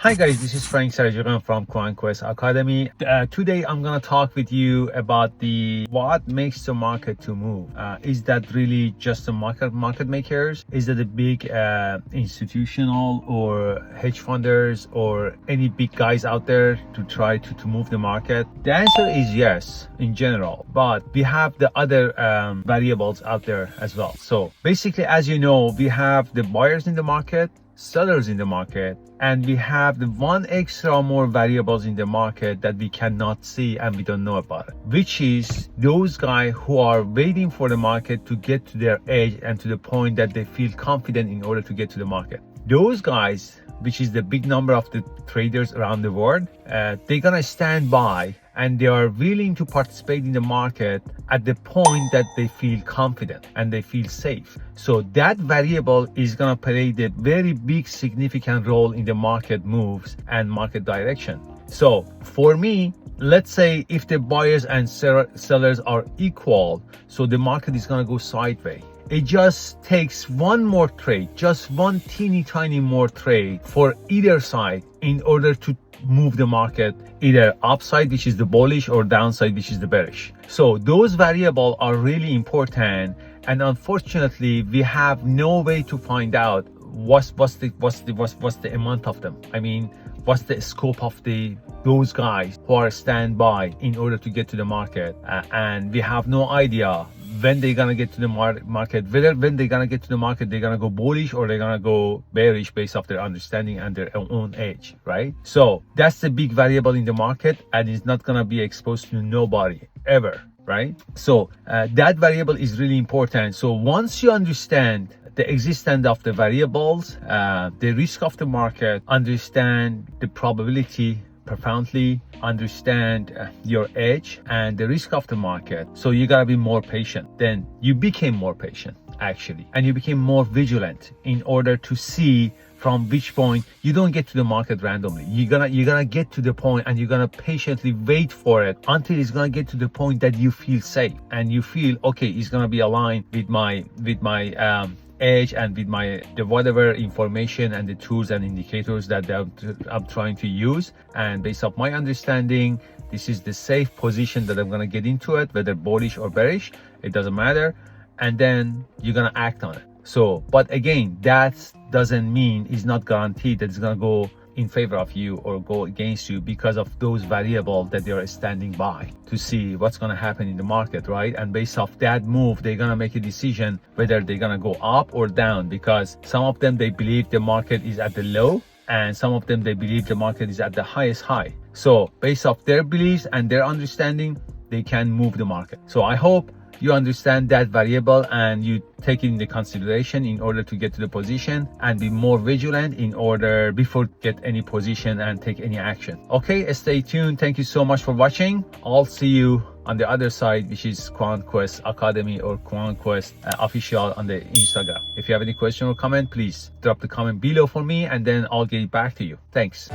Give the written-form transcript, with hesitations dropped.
Hi guys, this is Frank Sarajgan from Quant Quest Academy. Today I'm gonna talk with you about what makes the market to move. Is that really just the market makers? Is that the big institutional or hedge funders or any big guys out there to try to move the market? The answer is yes in general, but we have the other variables out there as well. So basically, as you know, we have the buyers in the market, sellers in the market, and we have the one extra more variables in the market that we cannot see and we don't know about it, which is those guys who are waiting for the market to get to their edge and to the point that they feel confident in order to get to the market. Those guys, which is the big number of the traders around the world, they're gonna stand by and they are willing to participate in the market at the point that they feel confident and they feel safe. So that variable is gonna play the very big significant role in the market moves and market direction. So for me, let's say if the buyers and sellers are equal, so the market is gonna go sideways. It just takes one more trade, just one teeny tiny more trade for either side in order to move the market either upside, which is the bullish, or downside, which is the bearish. So those variables are really important, and unfortunately we have no way to find out what's the amount of them. I mean, what's the scope of those guys who are standby in order to get to the market, and we have no idea when they're gonna get to the market, whether when they're gonna get to the market they're gonna go bullish or they're gonna go bearish based off their understanding and their own age, right? So that's the big variable in the market, and it's not gonna be exposed to nobody ever, right? So that variable is really important. So once you understand the existence of the variables, the risk of the market, understand the probability profoundly, understand your edge and the risk of the market, so you gotta be more patient. Then you became more patient actually, and you became more vigilant in order to see from which point. You don't get to the market randomly. You're gonna get to the point and you're gonna patiently wait for it until it's gonna get to the point that you feel safe and you feel okay, it's gonna be aligned with my edge and with the whatever information and the tools and indicators that I'm trying to use. And based off my understanding, this is the safe position that I'm gonna get into it, whether bullish or bearish, it doesn't matter. And then you're gonna act on it. So, but again, that doesn't mean, it's not guaranteed that it's gonna go in favor of you or go against you because of those variables that they are standing by to see what's going to happen in the market, right? And based off that move, they're going to make a decision whether they're going to go up or down, because some of them, they believe the market is at the low, and some of them, they believe the market is at the highest high. So based off their beliefs and their understanding, they can move the market. So I hope you understand that variable and you take it into consideration in order to get to the position and be more vigilant in order before get any position and take any action. Okay, stay tuned. Thank you so much for watching. I'll see you on the other side, which is Quant Quest Academy or Quant Quest official on the Instagram. If you have any question or comment, please drop the comment below for me and then I'll get back to you. Thanks.